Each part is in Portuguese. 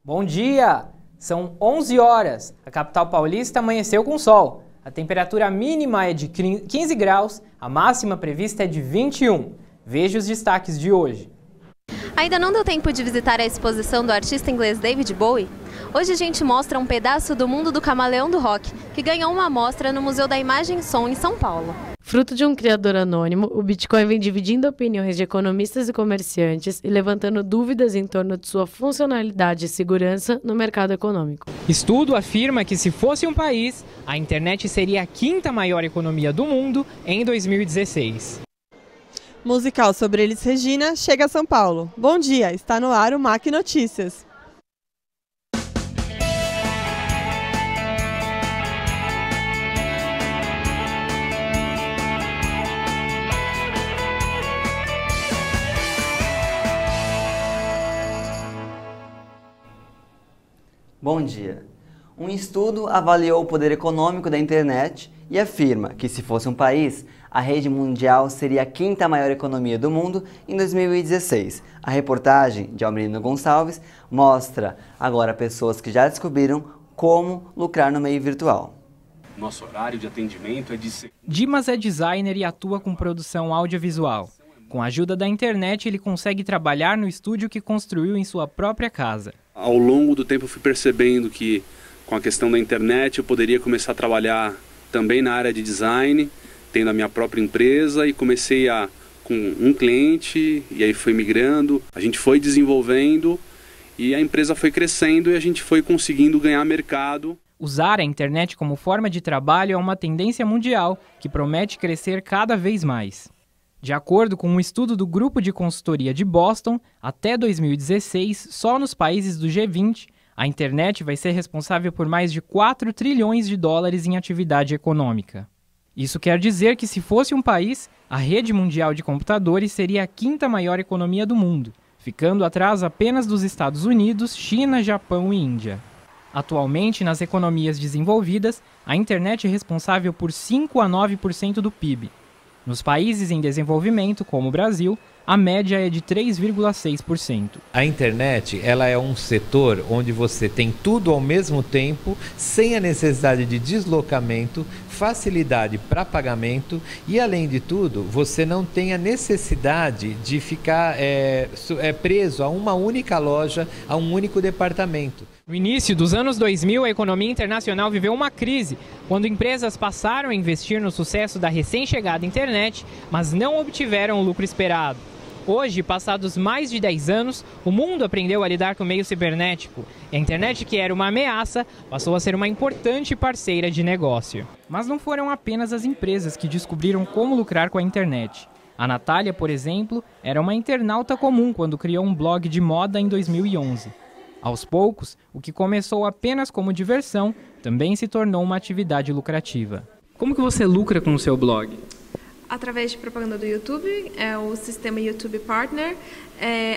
Bom dia! São 11 horas. A capital paulista amanheceu com sol. A temperatura mínima é de 15 graus, a máxima prevista é de 21. Veja os destaques de hoje. Ainda não deu tempo de visitar a exposição do artista inglês David Bowie? Hoje a gente mostra um pedaço do mundo do camaleão do rock, que ganhou uma amostra no Museu da Imagem e Som em São Paulo. Fruto de um criador anônimo, o Bitcoin vem dividindo opiniões de economistas e comerciantes e levantando dúvidas em torno de sua funcionalidade e segurança no mercado econômico. Estudo afirma que se fosse um país, a internet seria a quinta maior economia do mundo em 2016. Musical sobre Elis Regina chega a São Paulo. Bom dia, está no ar o MAC Notícias. Bom dia. Um estudo avaliou o poder econômico da internet e afirma que, se fosse um país, a rede mundial seria a quinta maior economia do mundo em 2016. A reportagem de Almirino Gonçalves mostra agora pessoas que já descobriram como lucrar no meio virtual. Nosso horário de atendimento é de... Dimas é designer e atua com produção audiovisual. Com a ajuda da internet, ele consegue trabalhar no estúdio que construiu em sua própria casa. Ao longo do tempo eu fui percebendo que com a questão da internet eu poderia começar a trabalhar também na área de design, tendo a minha própria empresa, e comecei com um cliente e aí foi migrando, a gente foi desenvolvendo e a empresa foi crescendo e a gente foi conseguindo ganhar mercado. Usar a internet como forma de trabalho é uma tendência mundial que promete crescer cada vez mais. De acordo com um estudo do Grupo de Consultoria de Boston, até 2016, só nos países do G20, a internet vai ser responsável por mais de 4 trilhões de dólares em atividade econômica. Isso quer dizer que, se fosse um país, a rede mundial de computadores seria a quinta maior economia do mundo, ficando atrás apenas dos Estados Unidos, China, Japão e Índia. Atualmente, nas economias desenvolvidas, a internet é responsável por 5 a 9% do PIB. Nos países em desenvolvimento, como o Brasil, a média é de 3,6%. A internet, ela é um setor onde você tem tudo ao mesmo tempo, sem a necessidade de deslocamento, facilidade para pagamento e, além de tudo, você não tem a necessidade de ficar preso a uma única loja, a um único departamento. No início dos anos 2000, a economia internacional viveu uma crise, quando empresas passaram a investir no sucesso da recém-chegada internet, mas não obtiveram o lucro esperado. Hoje, passados mais de 10 anos, o mundo aprendeu a lidar com o meio cibernético, e a internet, que era uma ameaça, passou a ser uma importante parceira de negócio. Mas não foram apenas as empresas que descobriram como lucrar com a internet. A Natália, por exemplo, era uma internauta comum quando criou um blog de moda em 2011. Aos poucos, o que começou apenas como diversão também se tornou uma atividade lucrativa. Como que você lucra com o seu blog? Através de propaganda do YouTube, o sistema YouTube Partner,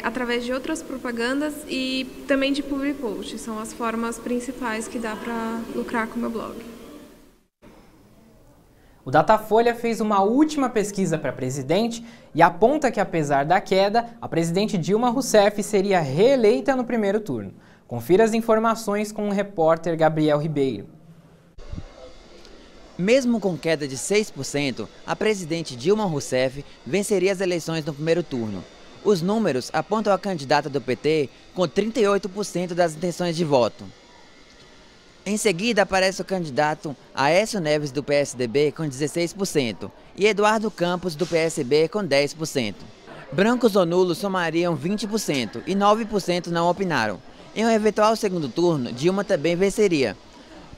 através de outras propagandas e também de public post. São as formas principais que dá para lucrar com o meu blog. O Datafolha fez uma última pesquisa para presidente e aponta que, apesar da queda, a presidente Dilma Rousseff seria reeleita no primeiro turno. Confira as informações com o repórter Gabriel Ribeiro. Mesmo com queda de 6%, a presidente Dilma Rousseff venceria as eleições no primeiro turno. Os números apontam a candidata do PT com 38% das intenções de voto. Em seguida, aparece o candidato Aécio Neves, do PSDB, com 16%, e Eduardo Campos, do PSB, com 10%. Brancos ou nulos somariam 20% e 9% não opinaram. Em um eventual segundo turno, Dilma também venceria,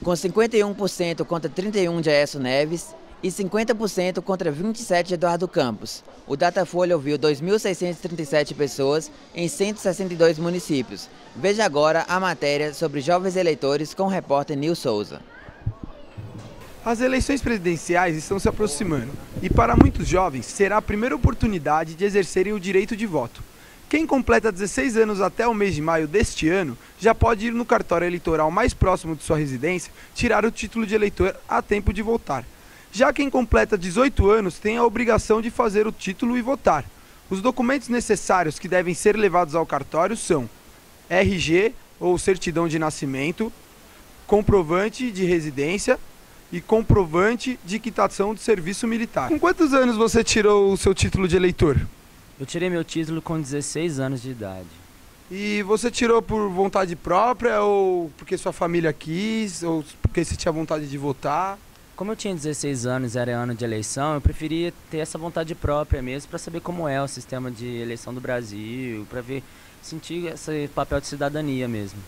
com 51% contra 31% de Aécio Neves e 50% contra 27% de Eduardo Campos. O Datafolha ouviu 2.637 pessoas em 162 municípios. Veja agora a matéria sobre jovens eleitores com o repórter Nil Souza. As eleições presidenciais estão se aproximando e, para muitos jovens, será a primeira oportunidade de exercerem o direito de voto. Quem completa 16 anos até o mês de maio deste ano já pode ir no cartório eleitoral mais próximo de sua residência tirar o título de eleitor a tempo de votar. Já quem completa 18 anos tem a obrigação de fazer o título e votar. Os documentos necessários que devem ser levados ao cartório são RG, ou certidão de nascimento, comprovante de residência e comprovante de quitação de serviço militar. Com quantos anos você tirou o seu título de eleitor? Eu tirei meu título com 16 anos de idade. E você tirou por vontade própria ou porque sua família quis ou porque você tinha vontade de votar? Como eu tinha 16 anos e era ano de eleição, eu preferia ter essa vontade própria mesmo para saber como é o sistema de eleição do Brasil, para sentir esse papel de cidadania mesmo.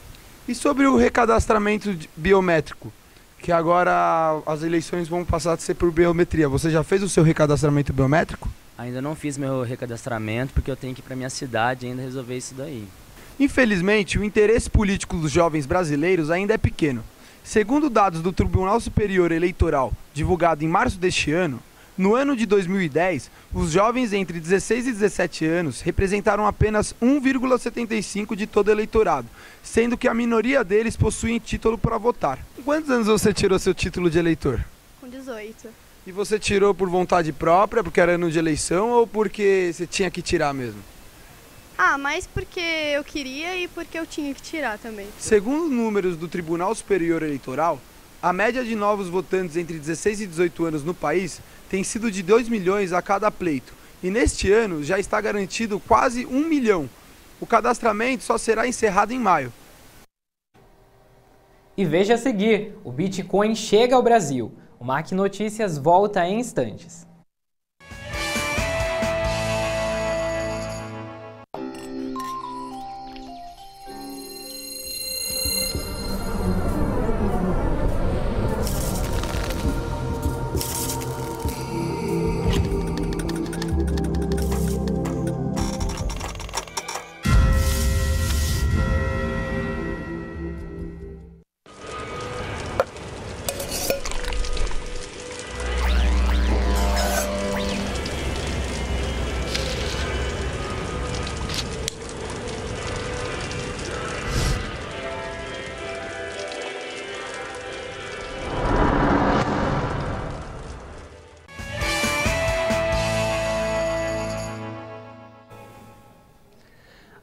E sobre o recadastramento biométrico, que agora as eleições vão passar a ser por biometria, você já fez o seu recadastramento biométrico? Ainda não fiz meu recadastramento porque eu tenho que ir para minha cidade ainda resolver isso daí. Infelizmente, o interesse político dos jovens brasileiros ainda é pequeno. Segundo dados do Tribunal Superior Eleitoral, divulgado em março deste ano, no ano de 2010, os jovens entre 16 e 17 anos representaram apenas 1,75% de todo o eleitorado, sendo que a minoria deles possuem título para votar. Com quantos anos você tirou seu título de eleitor? Com 18. E você tirou por vontade própria, porque era ano de eleição, ou porque você tinha que tirar mesmo? Mais porque eu queria e porque eu tinha que tirar também. Segundo números do Tribunal Superior Eleitoral, a média de novos votantes entre 16 e 18 anos no país tem sido de 2 milhões a cada pleito. E neste ano já está garantido quase 1 milhão. O cadastramento só será encerrado em maio. E veja a seguir, o Bitcoin chega ao Brasil. O MAC Notícias volta em instantes.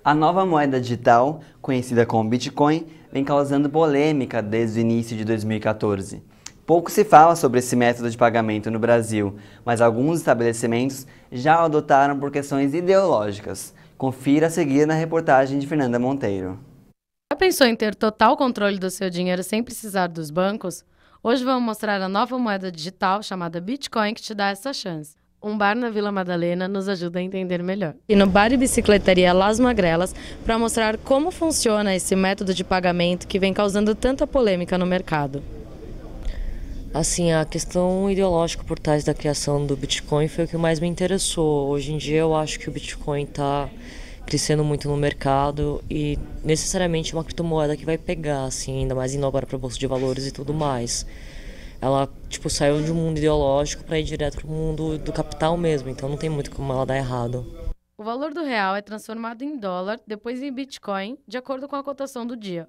A nova moeda digital, conhecida como Bitcoin, vem causando polêmica desde o início de 2014. Pouco se fala sobre esse método de pagamento no Brasil, mas alguns estabelecimentos já o adotaram por questões ideológicas. Confira a seguir na reportagem de Fernanda Monteiro. Já pensou em ter total controle do seu dinheiro sem precisar dos bancos? Hoje vamos mostrar a nova moeda digital chamada Bitcoin que te dá essa chance. Um bar na Vila Madalena nos ajuda a entender melhor. E no bar e bicicletaria Las Magrelas para mostrar como funciona esse método de pagamento que vem causando tanta polêmica no mercado. Assim, a questão ideológica por trás da criação do Bitcoin foi o que mais me interessou. Hoje em dia eu acho que o Bitcoin está crescendo muito no mercado e necessariamente é uma criptomoeda que vai pegar, assim, ainda mais indo agora para a Bolsa de Valores e tudo mais. Ela, saiu de um mundo ideológico para ir direto para o mundo do capital mesmo, então não tem muito como ela dar errado. O valor do real é transformado em dólar, depois em Bitcoin, de acordo com a cotação do dia.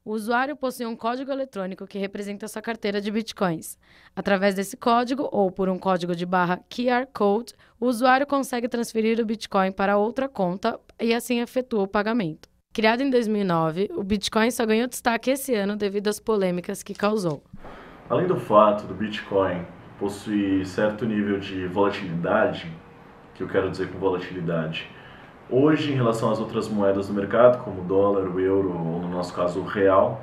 O usuário possui um código eletrônico que representa sua carteira de Bitcoins. Através desse código, ou por um código de barra QR Code, o usuário consegue transferir o Bitcoin para outra conta e assim efetua o pagamento. Criado em 2009, o Bitcoin só ganhou destaque esse ano devido às polêmicas que causou. Além do fato do Bitcoin possuir certo nível de volatilidade, que eu quero dizer com volatilidade, hoje em relação às outras moedas do mercado, como o dólar, o euro ou no nosso caso o real,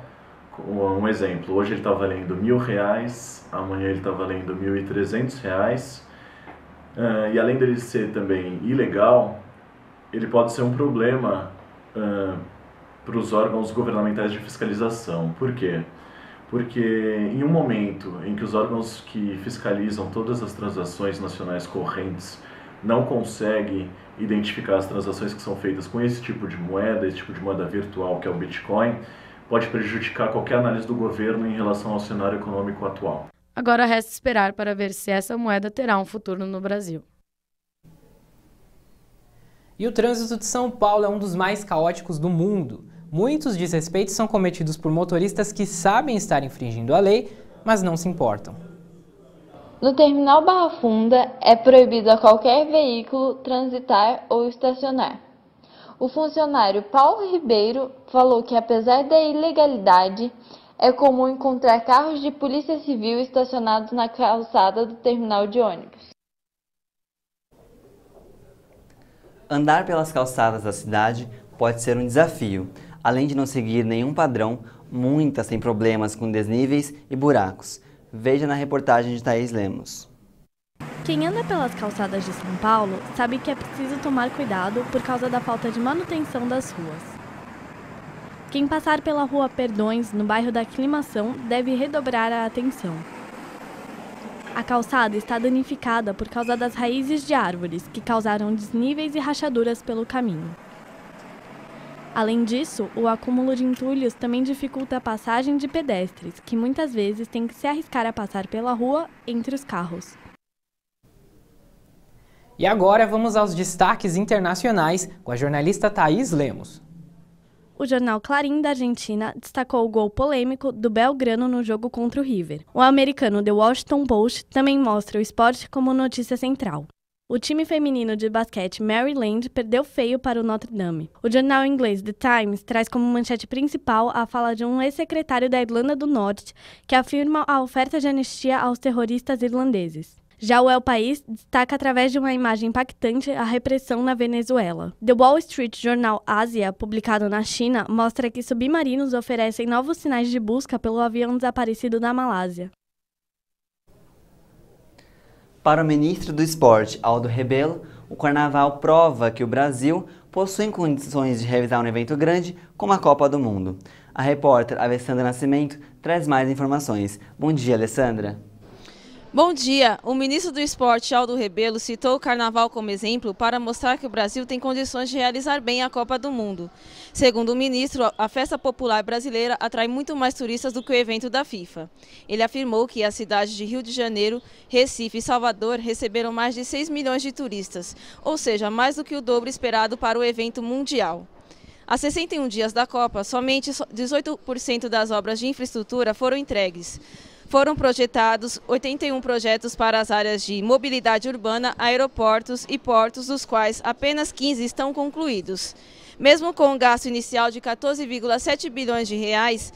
um exemplo, hoje ele está valendo R$1.000, amanhã ele está valendo R$1.300, e além dele ser também ilegal, ele pode ser um problema para os órgãos governamentais de fiscalização. Por quê? Porque em um momento em que os órgãos que fiscalizam todas as transações nacionais correntes não conseguem identificar as transações que são feitas com esse tipo de moeda virtual que é o Bitcoin, pode prejudicar qualquer análise do governo em relação ao cenário econômico atual. Agora resta esperar para ver se essa moeda terá um futuro no Brasil. E o trânsito de São Paulo é um dos mais caóticos do mundo. Muitos desrespeitos são cometidos por motoristas que sabem estar infringindo a lei, mas não se importam. No terminal Barra Funda é proibido a qualquer veículo transitar ou estacionar. O funcionário Paulo Ribeiro falou que, apesar da ilegalidade, é comum encontrar carros de polícia civil estacionados na calçada do terminal de ônibus. Andar pelas calçadas da cidade pode ser um desafio. Além de não seguir nenhum padrão, muitas têm problemas com desníveis e buracos. Veja na reportagem de Thaís Lemos. Quem anda pelas calçadas de São Paulo sabe que é preciso tomar cuidado por causa da falta de manutenção das ruas. Quem passar pela Rua Perdões, no bairro da Aclimação, deve redobrar a atenção. A calçada está danificada por causa das raízes de árvores, que causaram desníveis e rachaduras pelo caminho. Além disso, o acúmulo de entulhos também dificulta a passagem de pedestres, que muitas vezes têm que se arriscar a passar pela rua entre os carros. E agora vamos aos destaques internacionais com a jornalista Thaís Lemos. O jornal Clarín da Argentina destacou o gol polêmico do Belgrano no jogo contra o River. O americano The Washington Post também mostra o esporte como notícia central. O time feminino de basquete Maryland perdeu feio para o Notre Dame. O jornal inglês The Times traz como manchete principal a fala de um ex-secretário da Irlanda do Norte que afirma a oferta de anistia aos terroristas irlandeses. Já o El País destaca através de uma imagem impactante a repressão na Venezuela. The Wall Street Journal Ásia, publicado na China, mostra que submarinos oferecem novos sinais de busca pelo avião desaparecido da Malásia. Para o ministro do Esporte, Aldo Rebelo, o Carnaval prova que o Brasil possui condições de realizar um evento grande como a Copa do Mundo. A repórter Alessandra Nascimento traz mais informações. Bom dia, Alessandra. Bom dia! O ministro do Esporte, Aldo Rebelo, citou o Carnaval como exemplo para mostrar que o Brasil tem condições de realizar bem a Copa do Mundo. Segundo o ministro, a festa popular brasileira atrai muito mais turistas do que o evento da FIFA. Ele afirmou que as cidades de Rio de Janeiro, Recife e Salvador receberam mais de 6 milhões de turistas, ou seja, mais do que o dobro esperado para o evento mundial. Há 61 dias da Copa, somente 18% das obras de infraestrutura foram entregues. Foram projetados 81 projetos para as áreas de mobilidade urbana, aeroportos e portos, dos quais apenas 15 estão concluídos. Mesmo com um gasto inicial de 14,7 bilhões de reais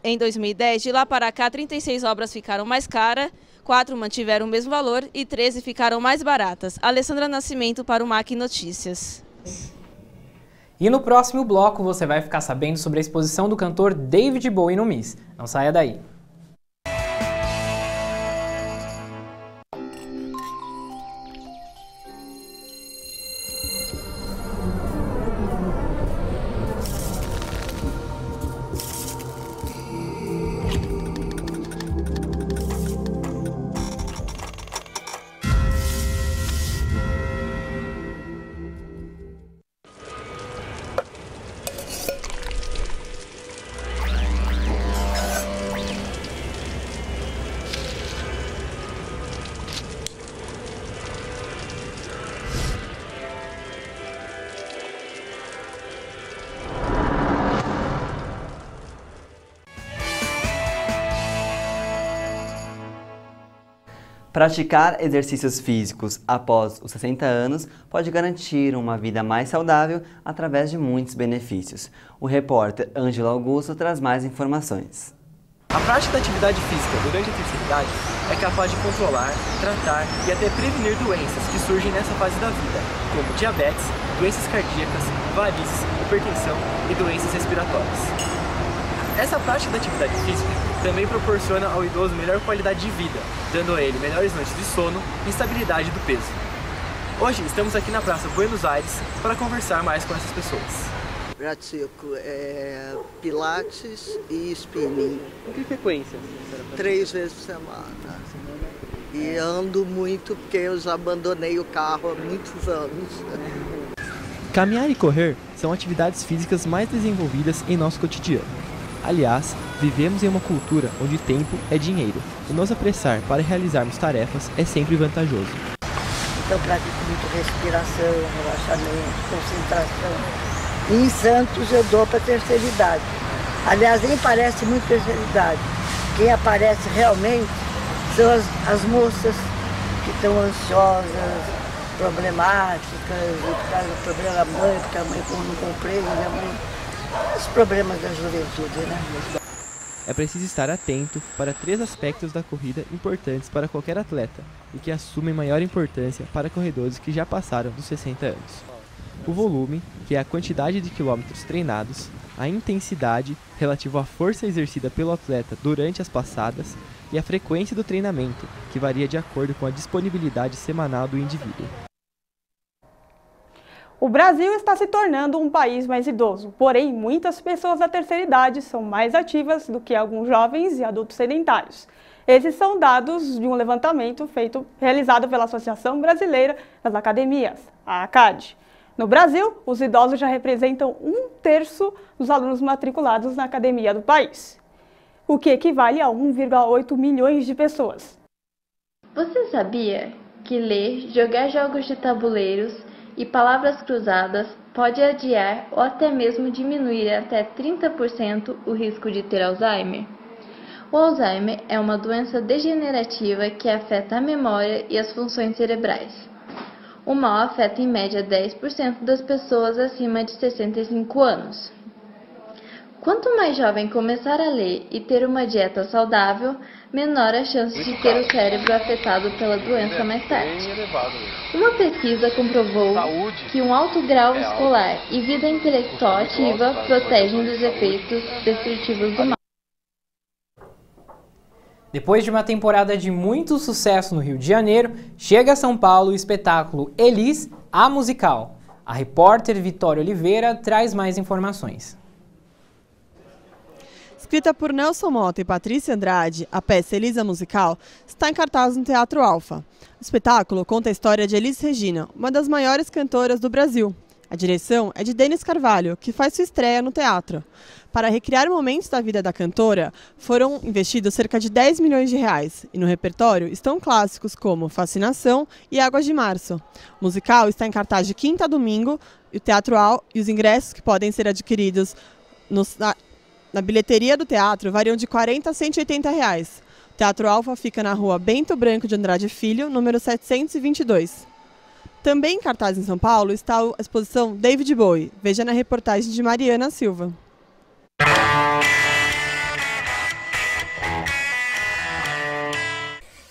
em 2010, de lá para cá 36 obras ficaram mais caras, 4 mantiveram o mesmo valor e 13 ficaram mais baratas. Alessandra Nascimento para o MAC Notícias. E no próximo bloco você vai ficar sabendo sobre a exposição do cantor David Bowie no MIS. Não saia daí. Praticar exercícios físicos após os 60 anos pode garantir uma vida mais saudável através de muitos benefícios. O repórter Ângelo Augusto traz mais informações. A prática da atividade física durante a terceira idade é capaz de controlar, tratar e até prevenir doenças que surgem nessa fase da vida, como diabetes, doenças cardíacas, varizes, hipertensão e doenças respiratórias. Essa prática da atividade física também proporciona ao idoso melhor qualidade de vida, dando a ele melhores noites de sono e estabilidade do peso. Hoje estamos aqui na Praça Buenos Aires para conversar mais com essas pessoas. Pratico pilates e spinning. Com que frequência? 3 vezes por semana. E ando muito porque eu já abandonei o carro há muitos anos. Caminhar e correr são atividades físicas mais desenvolvidas em nosso cotidiano. Aliás, vivemos em uma cultura onde tempo é dinheiro e nos apressar para realizarmos tarefas é sempre vantajoso. Eu pratico muito respiração, relaxamento, concentração. E em Santos eu dou para terceira idade. Aliás, nem parece muito terceira idade. Quem aparece realmente são as moças que estão ansiosas, problemáticas, e por causa do problema da mãe, porque a mãe não compreende, a mãe... Os problemas da juventude, né? É preciso estar atento para 3 aspectos da corrida importantes para qualquer atleta e que assumem maior importância para corredores que já passaram dos 60 anos. O volume, que é a quantidade de quilômetros treinados, a intensidade, relativo à força exercida pelo atleta durante as passadas, e a frequência do treinamento, que varia de acordo com a disponibilidade semanal do indivíduo. O Brasil está se tornando um país mais idoso, porém muitas pessoas da terceira idade são mais ativas do que alguns jovens e adultos sedentários. Esses são dados de um levantamento realizado pela Associação Brasileira das Academias, a ACAD. No Brasil, os idosos já representam 1/3 dos alunos matriculados na academia do país, o que equivale a 1,8 milhões de pessoas. Você sabia que ler, jogar jogos de tabuleiros e palavras cruzadas pode adiar ou até mesmo diminuir até 30% o risco de ter Alzheimer? O Alzheimer é uma doença degenerativa que afeta a memória e as funções cerebrais. O mal afeta em média 10% das pessoas acima de 65 anos. Quanto mais jovem começar a ler e ter uma dieta saudável, menor a chance de ter o cérebro afetado pela doença mais tarde. Uma pesquisa comprovou que um alto grau escolar e vida intelectual ativa protegem dos efeitos destrutivos do mal. Depois de uma temporada de muito sucesso no Rio de Janeiro, chega a São Paulo o espetáculo Elis, a musical. A repórter Vitória Oliveira traz mais informações. Escrita por Nelson Mota e Patrícia Andrade, a peça Elisa Musical está em cartaz no Teatro Alfa. O espetáculo conta a história de Elis Regina, uma das maiores cantoras do Brasil. A direção é de Denis Carvalho, que faz sua estreia no teatro. Para recriar momentos da vida da cantora, foram investidos cerca de 10 milhões de reais. E no repertório estão clássicos como Fascinação e Águas de Março. O musical está em cartaz de quinta a domingo e o Teatro Alfa e os ingressos que podem ser adquiridos na bilheteria do teatro variam de R$ 40 a R$ 180 reais. O Teatro Alfa fica na rua Bento Branco de Andrade Filho, número 722. Também em cartaz em São Paulo está a exposição David Bowie. Veja na reportagem de Mariana Silva.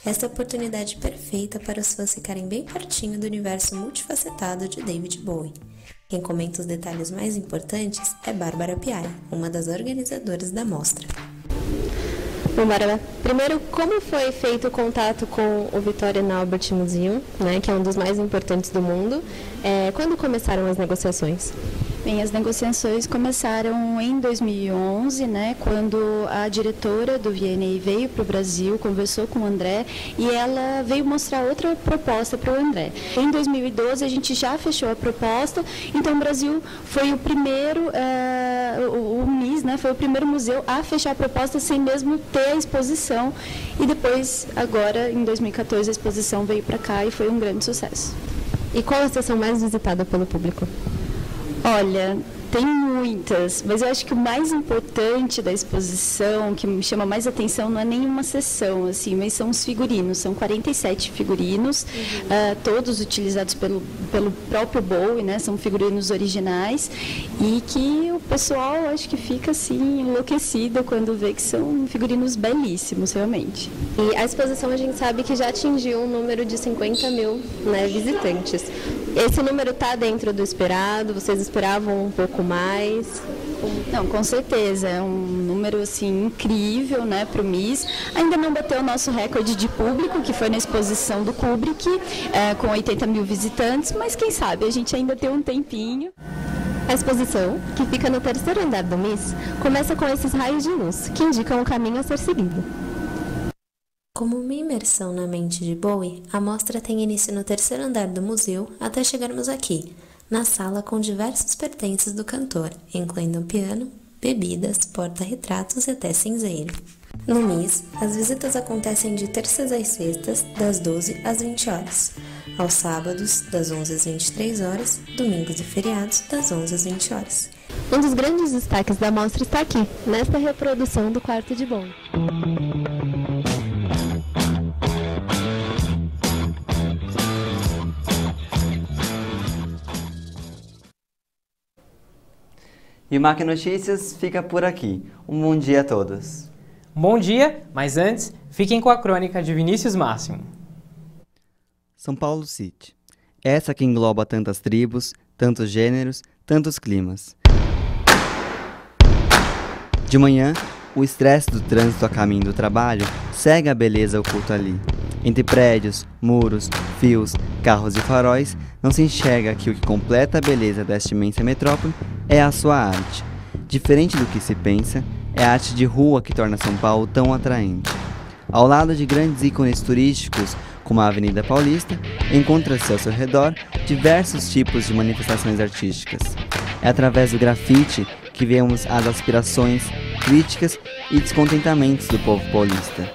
Esta é a oportunidade perfeita para os fãs ficarem bem pertinho do universo multifacetado de David Bowie. Quem comenta os detalhes mais importantes é Bárbara Piari, uma das organizadoras da mostra. Bom, Bárbara, primeiro, como foi feito o contato com o Victoria and Albert Museum, né, que é um dos mais importantes do mundo? Quando começaram as negociações? Bem, as negociações começaram em 2011, né, quando a diretora do V&A veio para o Brasil, conversou com o André e ela veio mostrar outra proposta para o André. Em 2012 a gente já fechou a proposta, então o Brasil foi o primeiro, o MIS, né, foi o primeiro museu a fechar a proposta sem mesmo ter a exposição, e depois, agora, em 2014, a exposição veio para cá e foi um grande sucesso. E qual a seção mais visitada pelo público? Olha, tem muitas, mas eu acho que o mais importante da exposição, que me chama mais atenção, não é nenhuma sessão, assim, mas são os figurinos. São 47 figurinos, todos utilizados pelo próprio Bowie, né? São figurinos originais e que o pessoal, acho que fica assim enlouquecido quando vê que são figurinos belíssimos, realmente. E a exposição a gente sabe que já atingiu um número de 50 mil, né, visitantes. Esse número está dentro do esperado? Vocês esperavam um pouco mais? Não, com certeza, é um número assim incrível, né, para o MIS. Ainda não bateu o nosso recorde de público, que foi na exposição do Kubrick, com 80 mil visitantes, mas quem sabe a gente ainda tem um tempinho. A exposição, que fica no terceiro andar do MIS, começa com esses raios de luz, que indicam o caminho a ser seguido. Como uma imersão na mente de Bowie, a mostra tem início no terceiro andar do museu até chegarmos aqui, na sala com diversos pertences do cantor, incluindo um piano, bebidas, porta-retratos e até cinzeiro. No MIS, as visitas acontecem de terças às sextas, das 12 às 20 horas, aos sábados, das 11 às 23 horas, domingos e feriados, das 11 às 20 horas. Um dos grandes destaques da mostra está aqui, nesta reprodução do quarto de Bowie. E o Mac Notícias fica por aqui. Um bom dia a todos. Bom dia, mas antes, fiquem com a crônica de Vinícius Máximo. São Paulo City. Essa que engloba tantas tribos, tantos gêneros, tantos climas. De manhã, o estresse do trânsito a caminho do trabalho segue a beleza oculta ali. Entre prédios, muros, fios, carros e faróis, não se enxerga que o que completa a beleza desta imensa metrópole é a sua arte. Diferente do que se pensa, é a arte de rua que torna São Paulo tão atraente. Ao lado de grandes ícones turísticos, como a Avenida Paulista, encontra-se ao seu redor diversos tipos de manifestações artísticas. É através do grafite que vemos as aspirações, críticas e descontentamentos do povo paulista.